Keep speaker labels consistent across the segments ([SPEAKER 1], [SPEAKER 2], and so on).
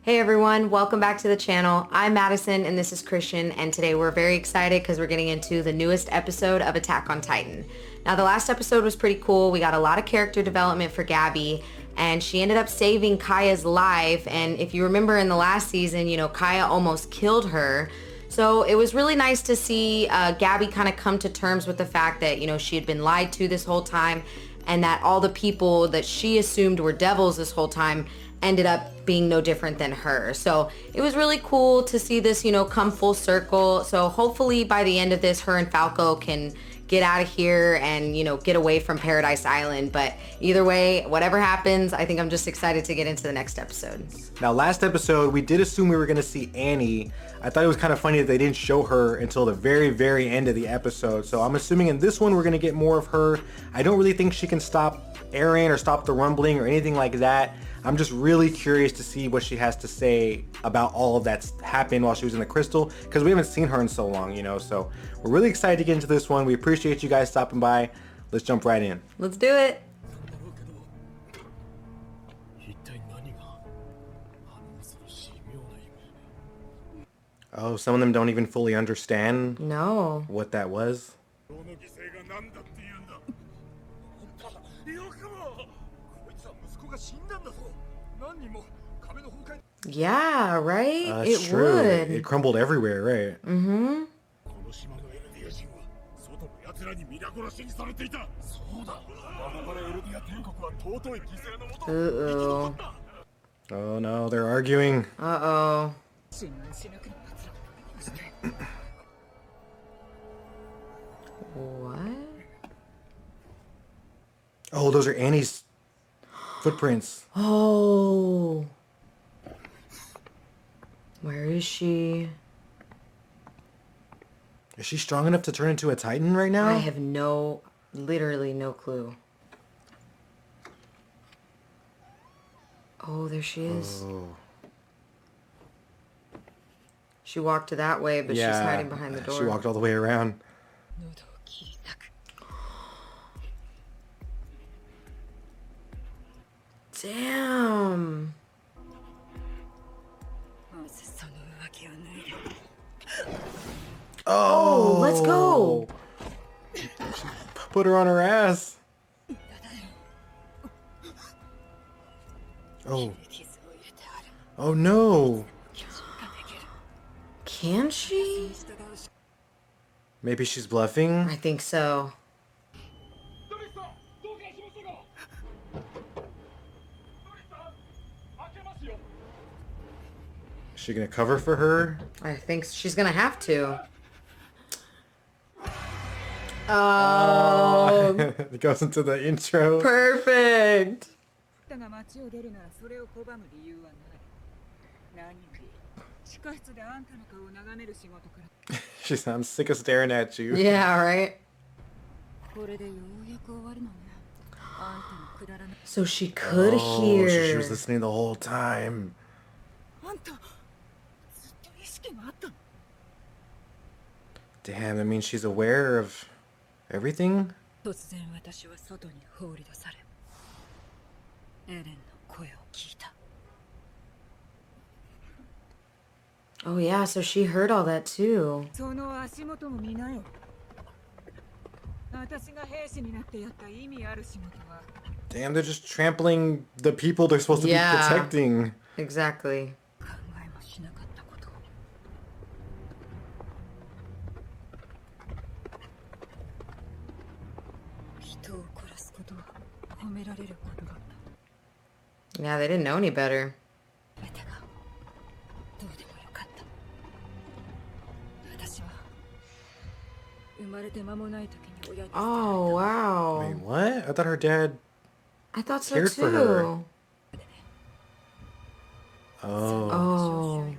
[SPEAKER 1] Hey everyone, welcome back to the channel. I'm Madison and this is Christian, and today we're very excited because we're getting into the newest episode of Attack on Titan. Now the last episode was pretty cool. We got a lot of character development for Gabby, and she ended up saving Kaya's life. And if you remember in the last season, Kaya almost killed her. So it was really nice to see Gabby kind of come to terms with the fact that, she had been lied to this whole time, and that all the people that she assumed were devils this whole time ended up being no different than her. So it was really cool to see this, come full circle. So hopefully by the end of this, her and Falco can get out of here and, get away from Paradise Island. But either way, whatever happens, I think I'm just excited to get into the next episode.
[SPEAKER 2] Now, last episode, we did assume we were going to see Annie. I thought it was kind of funny that they didn't show her until the very, very end of the episode. So I'm assuming in this one, we're going to get more of her. I don't really think she can stop Eren or stop the rumbling or anything like that. I'm just really curious to see what she has to say about all of that's happened while she was in the crystal, because we haven't seen her in so long, So we're really excited to get into this one. We appreciate you guys stopping by. Let's jump right in.
[SPEAKER 1] Let's do it.
[SPEAKER 2] Oh, some of them don't even fully understand what that was.
[SPEAKER 1] Yeah, right?
[SPEAKER 2] It true. Would. It crumbled everywhere, right?
[SPEAKER 1] Mm-hmm. Uh-oh.
[SPEAKER 2] Oh no, they're arguing.
[SPEAKER 1] Uh-oh. What?
[SPEAKER 2] Oh, those are Annie's footprints.
[SPEAKER 1] Oh. Where is she?
[SPEAKER 2] Is she strong enough to turn into a Titan right now?
[SPEAKER 1] I have literally no clue. Oh, there she is.
[SPEAKER 2] Oh.
[SPEAKER 1] She walked that way, but she's hiding behind the door.
[SPEAKER 2] She walked all the way around.
[SPEAKER 1] Damn. Oh, let's go.
[SPEAKER 2] Put her on her ass. Oh. Oh no.
[SPEAKER 1] Can she?
[SPEAKER 2] Maybe she's bluffing?
[SPEAKER 1] I think so.
[SPEAKER 2] Is she gonna cover for her?
[SPEAKER 1] I think she's gonna have to. Oh.
[SPEAKER 2] It goes into the intro.
[SPEAKER 1] Perfect.
[SPEAKER 2] She's, I'm sick of staring at you.
[SPEAKER 1] Yeah, right? So she could hear.
[SPEAKER 2] So she was listening the whole time. Damn, that means she's aware of everything?
[SPEAKER 1] Oh yeah, so she heard all that too.
[SPEAKER 2] Damn, they're just trampling the people they're supposed to be protecting.
[SPEAKER 1] Exactly. Yeah, they didn't know any better. Oh, wow.
[SPEAKER 2] Wait, what? I thought her dad
[SPEAKER 1] cared
[SPEAKER 2] for her.
[SPEAKER 1] Oh.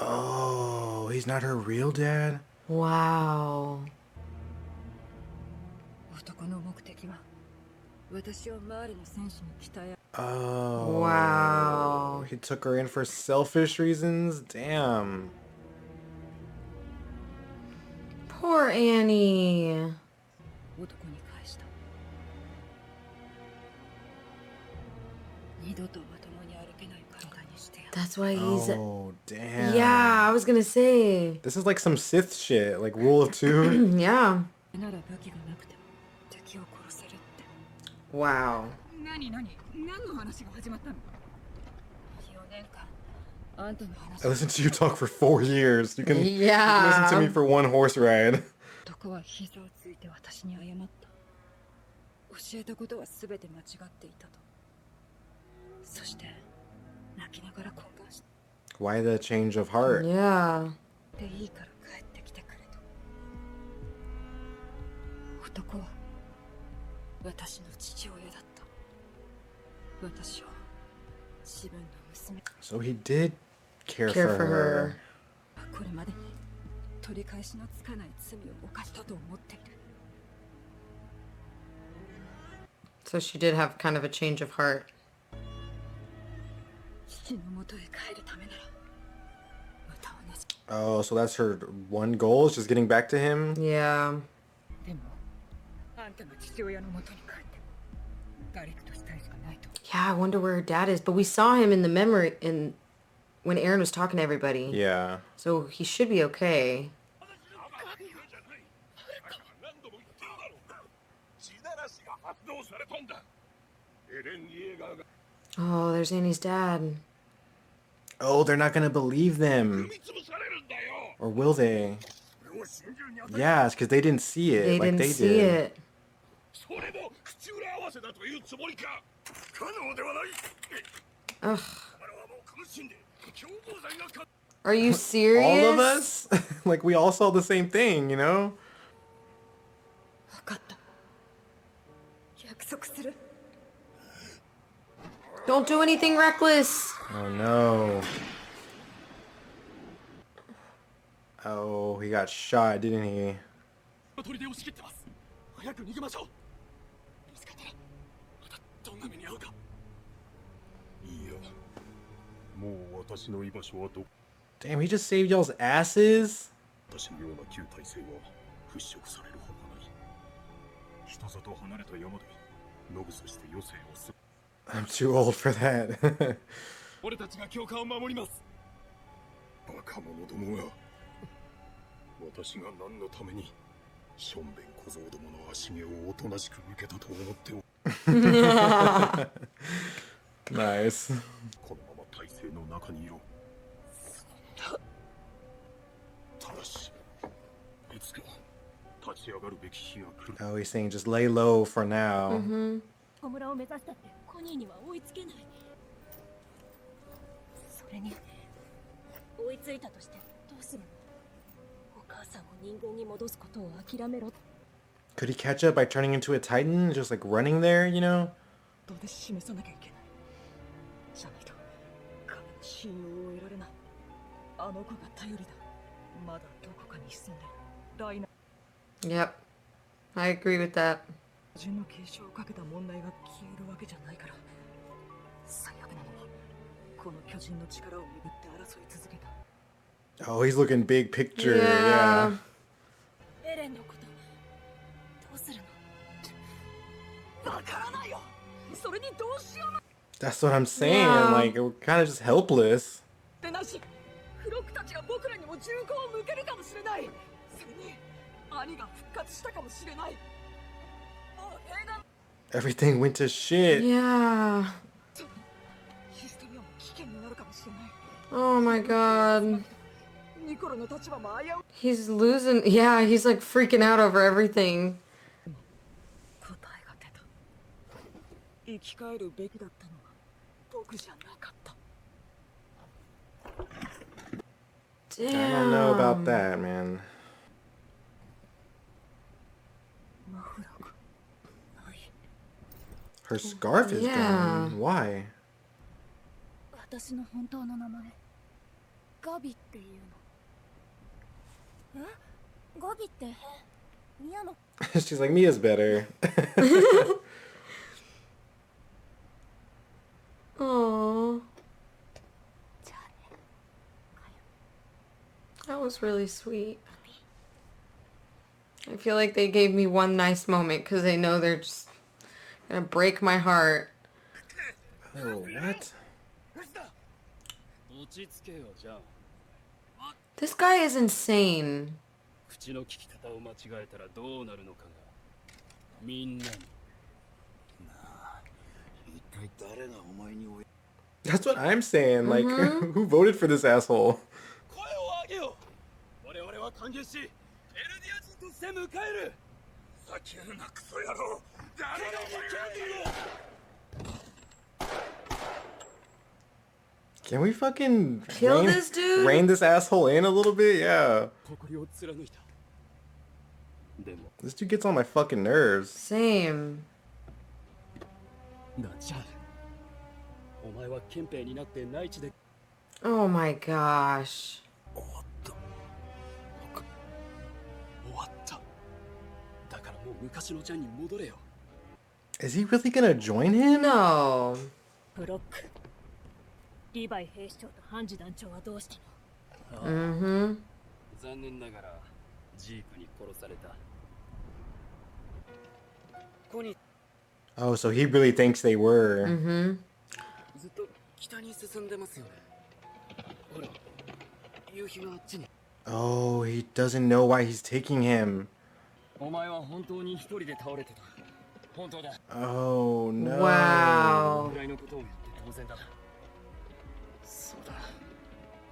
[SPEAKER 2] Oh, he's not her real dad?
[SPEAKER 1] Wow.
[SPEAKER 2] Oh.
[SPEAKER 1] Wow.
[SPEAKER 2] He took her in for selfish reasons? Damn.
[SPEAKER 1] Poor Annie. That's why he's...
[SPEAKER 2] Oh, damn.
[SPEAKER 1] Yeah, I was gonna say.
[SPEAKER 2] This is like some Sith shit, like Rule of Two.
[SPEAKER 1] Yeah. Wow.
[SPEAKER 2] I listened to you talk for 4 years. You can
[SPEAKER 1] Yeah.
[SPEAKER 2] listen to me for one horse ride.
[SPEAKER 3] 男は膝をついて私に謝った。教えたことは全て間違っていたと。そして泣きながら懇願した。
[SPEAKER 2] Why the change of heart?
[SPEAKER 1] Yeah.
[SPEAKER 3] でいいから帰ってきてくれと。男は私の父親だった。私を自分の娘。
[SPEAKER 2] So he did care
[SPEAKER 1] Care
[SPEAKER 2] for
[SPEAKER 1] for
[SPEAKER 2] her.
[SPEAKER 1] her.
[SPEAKER 3] これまでに取り返しのつかない罪を犯したと思っている。
[SPEAKER 1] So she did have kind of a change of heart.
[SPEAKER 3] 父の元へ帰るためならまた同じ。
[SPEAKER 2] Oh, so that's her one goal? Is just getting back to him?
[SPEAKER 1] Yeah.
[SPEAKER 3] でもあんたが父親の元に帰ってガリクとしたいしかないと。
[SPEAKER 1] Yeah, I wonder where her dad is. But we saw him in the memory in when Aaron was talking to everybody.
[SPEAKER 2] Yeah.
[SPEAKER 1] So he should be okay. Oh, there's Annie's dad.
[SPEAKER 2] Oh, they're not gonna believe them. Or will they? Yeah, it's because they didn't see it
[SPEAKER 1] They
[SPEAKER 2] like
[SPEAKER 1] didn't
[SPEAKER 2] they
[SPEAKER 1] see
[SPEAKER 2] did.
[SPEAKER 1] it. Ugh. Are you serious?
[SPEAKER 2] All of us? Like, we all saw the same thing, you know?
[SPEAKER 3] 分かった。約束する。
[SPEAKER 1] Don't do anything reckless.
[SPEAKER 2] Oh, no. Oh, he got shot, didn't he?
[SPEAKER 4] 砦を仕切ってます。早く逃げましょう。見つかったらまたどんな目に遭うか。いいや、もう私の居場所はど。
[SPEAKER 2] Damn, he just saved y'all's asses?
[SPEAKER 4] 私のような旧体制は払拭されるほかない。人里離れた山で野草して余生をす。
[SPEAKER 2] I'm too old for that.
[SPEAKER 4] 俺たちが教官を守ります。バカ者どもが。私が何のためにしょんべん小僧どもの足毛をおとなしく受けたと思ってお。
[SPEAKER 2] Nice.
[SPEAKER 4] このまま体制の中にいろ。ただし、いつか立ち上がるべき日が来る。
[SPEAKER 2] Oh, he's saying just lay low for now.
[SPEAKER 1] Mm-hmm.
[SPEAKER 3] 小村を目指したってコニーには追いつけない。それに追いついたとしてどうするの？お母さんを人間に戻すことを諦めろ。
[SPEAKER 2] Could he catch up by turning into a titan? Just like running there, you know?
[SPEAKER 3] どうで示さなきゃいけない。じゃないと神の信用を得られない。あの子が頼りだ。まだどこかに潜んでる。大な。
[SPEAKER 1] Yep. I agree with that.
[SPEAKER 3] 人の継承をかけた問題が消えるわけじゃないから。最悪なのはこの巨人の力を巡って争い続けた。
[SPEAKER 2] Oh, he's looking big picture.
[SPEAKER 1] Yeah.
[SPEAKER 2] Yeah.
[SPEAKER 3] エレンのことどうするの？わからないよ。それにどうしようも。
[SPEAKER 2] That's what I'm saying.
[SPEAKER 1] Yeah.
[SPEAKER 2] Like, we're kind of just helpless.
[SPEAKER 3] でなし、フロックたちが僕らにも銃口を向けるかもしれない。それに兄が復活したかもしれない。もう映画。
[SPEAKER 2] Everything went to shit.
[SPEAKER 1] Yeah.
[SPEAKER 3] ヒストリアも危険になるかもしれない。
[SPEAKER 1] Oh my god.
[SPEAKER 3] ニコロの立場も危うい。
[SPEAKER 1] He's losing. Yeah, he's like freaking out over everything.
[SPEAKER 3] 答えが出た。生き返るべきだったのは僕じゃなかった。
[SPEAKER 2] I don't know about
[SPEAKER 1] Damn.
[SPEAKER 2] that, man.
[SPEAKER 3] マフラーがない。
[SPEAKER 2] Her scarf is
[SPEAKER 1] Yeah.
[SPEAKER 2] gone. Why?
[SPEAKER 3] 私の本当の名前ガビっていうの。え？ガビってミヤの。
[SPEAKER 2] She's like, Mia's better.
[SPEAKER 1] Aww. That was really sweet. I feel like they gave me one nice moment because they know they're just gonna break my heart.
[SPEAKER 2] Oh, what?
[SPEAKER 4] 落ち着けよじゃん。
[SPEAKER 1] This guy is insane.
[SPEAKER 4] 口の利き方を間違えたらどうなるのかがみんなに。なあ、一体誰がお前に。
[SPEAKER 2] That's what I'm saying. Like, who voted for this asshole?
[SPEAKER 4] 声を上げよ。我々は歓迎し、エルディア人として迎える。叫ぶなクソ野郎。誰がお前を。
[SPEAKER 2] Can we fucking
[SPEAKER 1] Kill this dude?
[SPEAKER 2] rein this asshole in a little bit? Yeah.
[SPEAKER 4] 誇りを貫いた。でも、
[SPEAKER 2] This dude gets on my fucking nerves.
[SPEAKER 1] Same.
[SPEAKER 4] なじゃあ、お前は憲兵になって内地で。
[SPEAKER 1] Oh my gosh.
[SPEAKER 4] 終わった。終わった。だからもう昔のジャンに戻れよ。
[SPEAKER 2] Is he really gonna join him?
[SPEAKER 1] No.
[SPEAKER 3] ブロック。リヴァイ兵士長とハンジ団長はどうしたの？
[SPEAKER 4] 残念ながらジープに殺された。ここに
[SPEAKER 2] Oh, so he really thinks they were.
[SPEAKER 4] ずっと北に進んでますよね。ほら、夕日があっちに。
[SPEAKER 2] Oh, he doesn't know why he's taking him.
[SPEAKER 4] お前は本当に一人で倒れてた。本当だ。
[SPEAKER 2] Oh, no.
[SPEAKER 1] Wow.
[SPEAKER 4] ぐらいのことを言って当然だ。そうだ。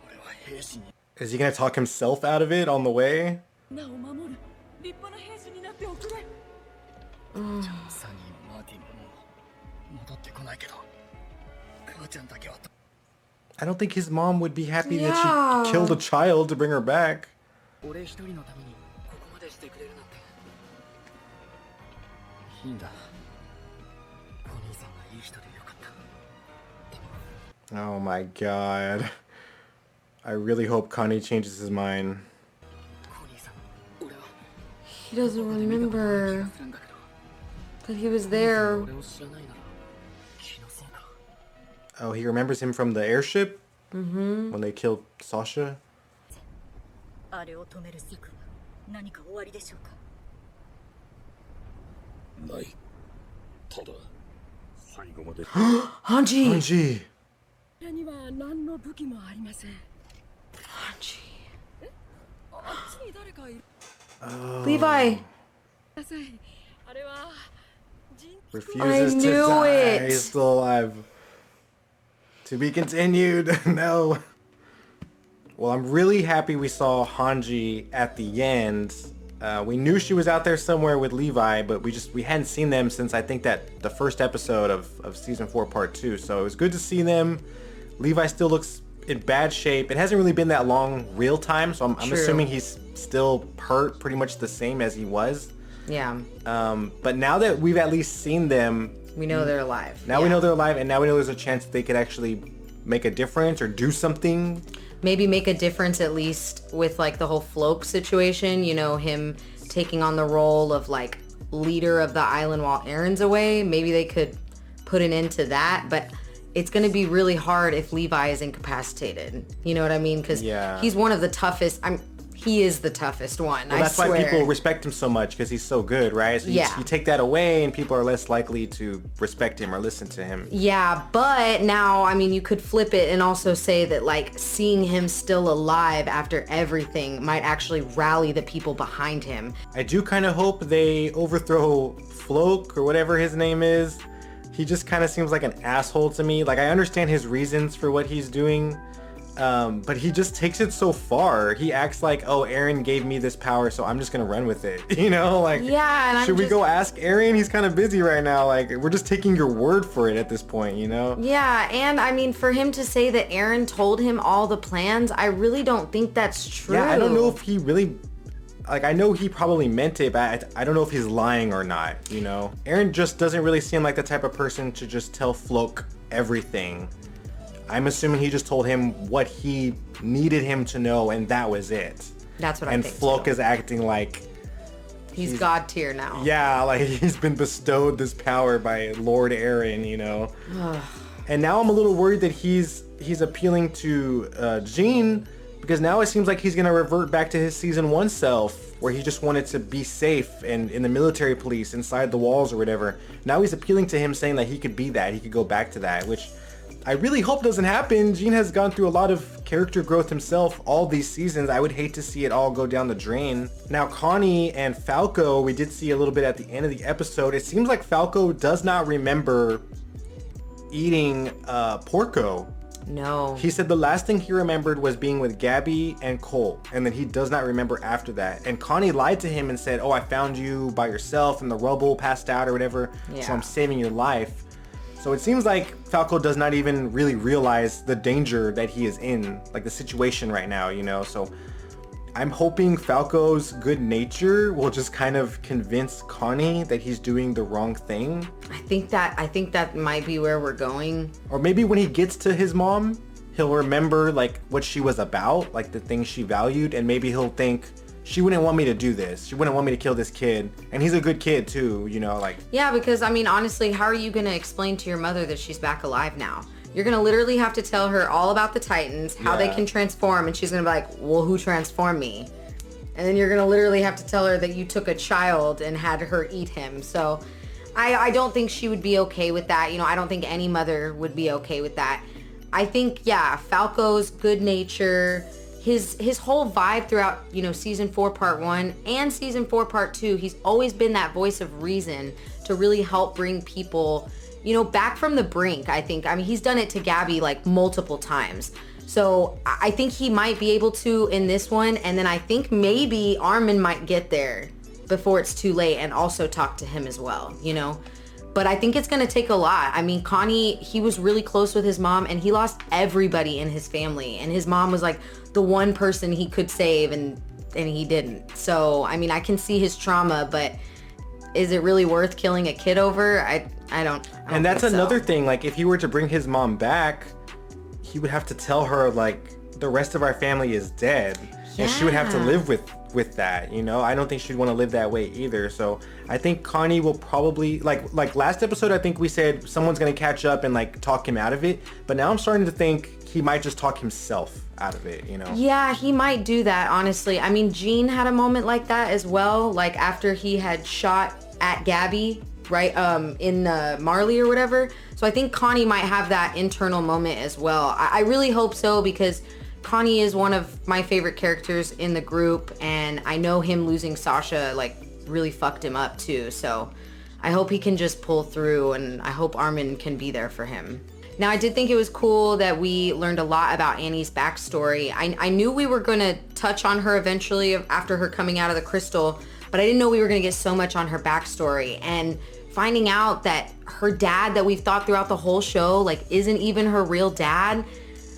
[SPEAKER 4] 俺は兵士に。
[SPEAKER 2] Is he gonna talk himself out of it on the way?
[SPEAKER 3] なお守る。立派な兵士になっておくれ。
[SPEAKER 4] ジャン、サニー、マーティンも戻ってこないけど、母ちゃんだけは。
[SPEAKER 2] I don't think his mom would be happy
[SPEAKER 1] Yeah.
[SPEAKER 2] that she killed a child to bring her back.
[SPEAKER 4] 俺一人のためにここまでしてくれるなんて。いいんだ。お兄さんがいい人でよかった。でも
[SPEAKER 2] Oh my god. I really hope Connie changes his mind.
[SPEAKER 4] お兄さん、俺は
[SPEAKER 1] He doesn't remember
[SPEAKER 4] するんだけど、
[SPEAKER 1] that he was there.
[SPEAKER 4] 俺を知らないなら気のせいか。
[SPEAKER 2] Oh, he remembers him from the airship? When they killed Sasha?
[SPEAKER 3] あれを止める策は何か終わりでしょうか？
[SPEAKER 4] ない。ただ最後まで。
[SPEAKER 1] Hanji.
[SPEAKER 2] Hanji.
[SPEAKER 3] これには何の武器もありません。
[SPEAKER 1] Hanji.
[SPEAKER 3] あっちに誰かいる。
[SPEAKER 1] Levi.
[SPEAKER 3] ください。あれは人
[SPEAKER 2] Refuses to
[SPEAKER 1] knew
[SPEAKER 2] die.
[SPEAKER 1] it.
[SPEAKER 2] He's still alive. To be continued. No. Well, I'm really happy we saw Hanji at the end. We knew she was out there somewhere with Levi, but we hadn't seen them since I think that the first episode of season 4 part 2. So it was good to see them. Levi still looks in bad shape. It hasn't really been that long real time, so I'm
[SPEAKER 1] True.
[SPEAKER 2] assuming he's still hurt pretty much the same as he was.
[SPEAKER 1] Yeah.
[SPEAKER 2] But now that we've at least seen them,
[SPEAKER 1] We know they're alive.
[SPEAKER 2] now we know they're alive, and now we know there's a chance that they could actually make a difference or do something.
[SPEAKER 1] Maybe make a difference at least with like the whole Floke situation, you know, him taking on the role of like leader of the island while Aaron's away. Maybe they could put an end to that, but it's going to be really hard if Levi is incapacitated. You know what I mean? Because
[SPEAKER 2] Yeah.
[SPEAKER 1] he's one of the toughest. He is the toughest one.
[SPEAKER 2] Well, that's
[SPEAKER 1] I
[SPEAKER 2] why
[SPEAKER 1] swear.
[SPEAKER 2] people respect him so much, because he's so good, right? So
[SPEAKER 1] Yeah.
[SPEAKER 2] you take that away and people are less likely to respect him or listen to him.
[SPEAKER 1] Yeah, but now, I mean, you could flip it and also say that, like, seeing him still alive after everything might actually rally the people behind him.
[SPEAKER 2] I do kind of hope they overthrow Floke or whatever his name is. He just kind of seems like an asshole to me. Like, I understand his reasons for what he's doing, but he just takes it so far. He acts like, oh, Aaron gave me this power, so I'm just gonna run with it. You know, like,
[SPEAKER 1] Yeah, and I'm
[SPEAKER 2] should we
[SPEAKER 1] just-
[SPEAKER 2] go ask Aaron? He's kind of busy right now. Like, we're just taking your word for it at this point, you know?
[SPEAKER 1] Yeah, and I mean, for him to say that Aaron told him all the plans, I really don't think that's true.
[SPEAKER 2] Yeah, I don't know if he really, like, I know he probably meant it, but I don't know if he's lying or not, you know? Aaron just doesn't really seem like the type of person to just tell Floke everything. I'm assuming he just told him what he needed him to know, and that was it.
[SPEAKER 1] That's what I
[SPEAKER 2] And
[SPEAKER 1] think.
[SPEAKER 2] Floke
[SPEAKER 1] too.
[SPEAKER 2] is acting like,
[SPEAKER 1] He's God tier now.
[SPEAKER 2] yeah, like he's been bestowed this power by Lord Aaron, you know? And now I'm a little worried that he's appealing to Jean, because now it seems like he's gonna revert back to his season 1 self, where he just wanted to be safe and in the military police inside the walls or whatever. Now he's appealing to him, saying that he could be that, he could go back to that, which I really hope doesn't happen. Gene has gone through a lot of character growth himself all these seasons. I would hate to see it all go down the drain. Now, Connie and Falco, we did see a little bit at the end of the episode. It seems like Falco does not remember eating Porco.
[SPEAKER 1] No.
[SPEAKER 2] He said the last thing he remembered was being with Gabby and Cole, and then he does not remember after that. And Connie lied to him and said, oh, I found you by yourself in the rubble, passed out or whatever, so I'm saving your life. So it seems like Falco does not even really realize the danger that he is in, like the situation right now, you know? So I'm hoping Falco's good nature will just kind of convince Connie that he's doing the wrong thing.
[SPEAKER 1] I think that might be where we're going.
[SPEAKER 2] Or maybe when he gets to his mom, he'll remember like what she was about, like the things she valued, and maybe he'll think, she wouldn't want me to do this. She wouldn't want me to kill this kid. And he's a good kid too, you know, like.
[SPEAKER 1] Yeah, because I mean, honestly, how are you going to explain to your mother that she's back alive now? You're going to literally have to tell her all about the Titans, how they can transform, and she's going to be like, well, who transformed me? And then you're going to literally have to tell her that you took a child and had her eat him. So I don't think she would be okay with that. You know, I don't think any mother would be okay with that. I think, yeah, Falco's good nature, his whole vibe throughout, you know, season 4 part 1 and season 4 part 2, he's always been that voice of reason to really help bring people, you know, back from the brink. I think, I mean, he's done it to Gabby like multiple times. So I think he might be able to in this one. And then I think maybe Armin might get there before it's too late and also talk to him as well, you know? But I think it's going to take a lot. I mean, Connie, he was really close with his mom and he lost everybody in his family. And his mom was like the one person he could save and he didn't. So, I mean, I can see his trauma, but is it really worth killing a kid over? I don't
[SPEAKER 2] And that's
[SPEAKER 1] think so.
[SPEAKER 2] another thing. Like, if he were to bring his mom back, he would have to tell her, like, the rest of our family is dead. And she would have to live with that, you know? I don't think she'd want to live that way either. So I think Connie will probably, like last episode, I think we said someone's going to catch up and, like, talk him out of it. But now I'm starting to think he might just talk himself out of it, you know?
[SPEAKER 1] Yeah, he might do that, honestly. I mean, Gene had a moment like that as well, like after he had shot at Gabby, right, in Marley or whatever. So I think Connie might have that internal moment as well. I really hope so, because Connie is one of my favorite characters in the group, and I know him losing Sasha, like, really fucked him up too. So I hope he can just pull through, and I hope Armin can be there for him. Now, I did think it was cool that we learned a lot about Annie's backstory. I knew we were going to touch on her eventually after her coming out of the crystal, but I didn't know we were going to get so much on her backstory. And finding out that her dad that we've thought throughout the whole show, like, isn't even her real dad.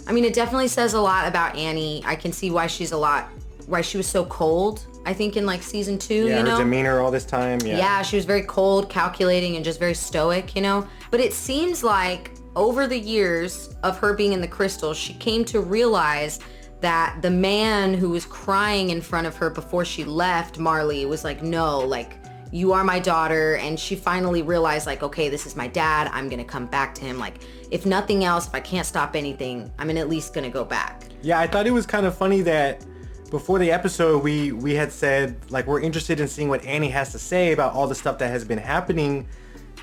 [SPEAKER 1] I mean, it definitely says a lot about Annie. I can see why she was so cold, I think, in like season 2,
[SPEAKER 2] yeah,
[SPEAKER 1] you know?
[SPEAKER 2] her demeanor all this time,
[SPEAKER 1] Yeah, she was very cold, calculating, and just very stoic, you know? But it seems like over the years of her being in the crystal, she came to realize that the man who was crying in front of her before she left, Marley, was like, no, like, you are my daughter. And she finally realized, like, okay, this is my dad. I'm going to come back to him. Like, if nothing else, if I can't stop anything, I'm at least going to go back.
[SPEAKER 2] Yeah, I thought it was kind of funny that before the episode, we had said, like, we're interested in seeing what Annie has to say about all the stuff that has been happening.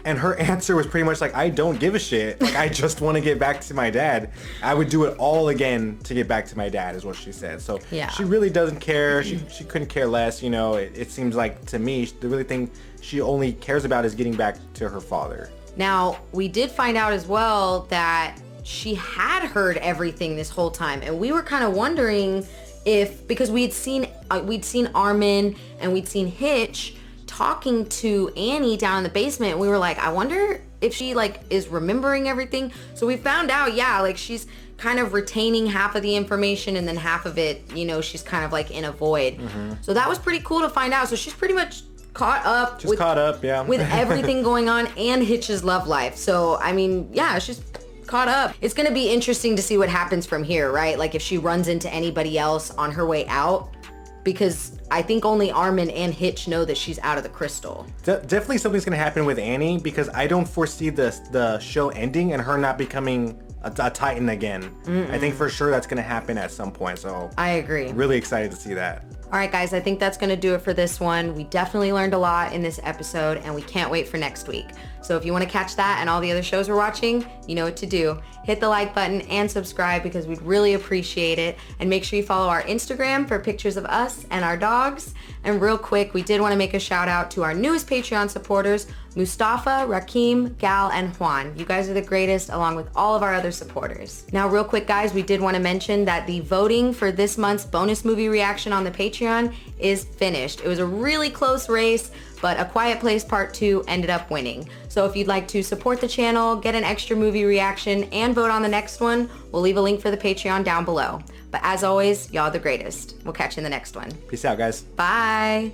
[SPEAKER 2] And her answer was pretty much like, I don't give a shit. Like, I just want to get back to my dad. I would do it all again to get back to my dad, is what she said. So
[SPEAKER 1] yeah.
[SPEAKER 2] She really doesn't care. She couldn't care less. You know, it seems like to me, the really thing she only cares about is getting back to her father. Now,
[SPEAKER 1] we did find out as well that she had heard everything this whole time. And we were kind of wondering if, because we'd seen Armin and we'd seen Hitch talking to Annie down in the basement, and we were like, I wonder if she, like, is remembering everything. So we found out, yeah, like, she's kind of retaining half of the information, and then half of it, you know, she's kind of like in a void. So that was pretty cool to find out. So she's pretty much caught up with everything going on, and Hitch's love life. So I mean, yeah, she's caught up. It's gonna be interesting to see what happens from here, right? Like, if she runs into anybody else on her way out, because I think only Armin and Hitch know that she's out of the crystal.
[SPEAKER 2] Definitely something's going to happen with Annie, because I don't foresee the show ending and her not becoming a Titan again. I think for sure that's going to happen at some point. So
[SPEAKER 1] I agree.
[SPEAKER 2] Really excited to see that.
[SPEAKER 1] All right, guys, I think that's going to do it for this one. We definitely learned a lot in this episode, and we can't wait for next week. So if you want to catch that and all the other shows we're watching, you know what to do. Hit the like button and subscribe because we'd really appreciate it. And make sure you follow our Instagram for pictures of us and our dogs. And real quick, we did want to make a shout out to our newest Patreon supporters, Mustafa, Rakim, Gal, and Juan. You guys are the greatest, along with all of our other supporters. Now, real quick, guys, we did want to mention that the voting for this month's bonus movie reaction on the Patreon is finished. It was a really close race, but A Quiet Place Part 2 ended up winning. So if you'd like to support the channel, get an extra movie reaction, and vote on the next one, we'll leave a link for the Patreon down below. But as always, y'all are the greatest. We'll catch you in the next one.
[SPEAKER 2] Peace out, guys.
[SPEAKER 1] Bye.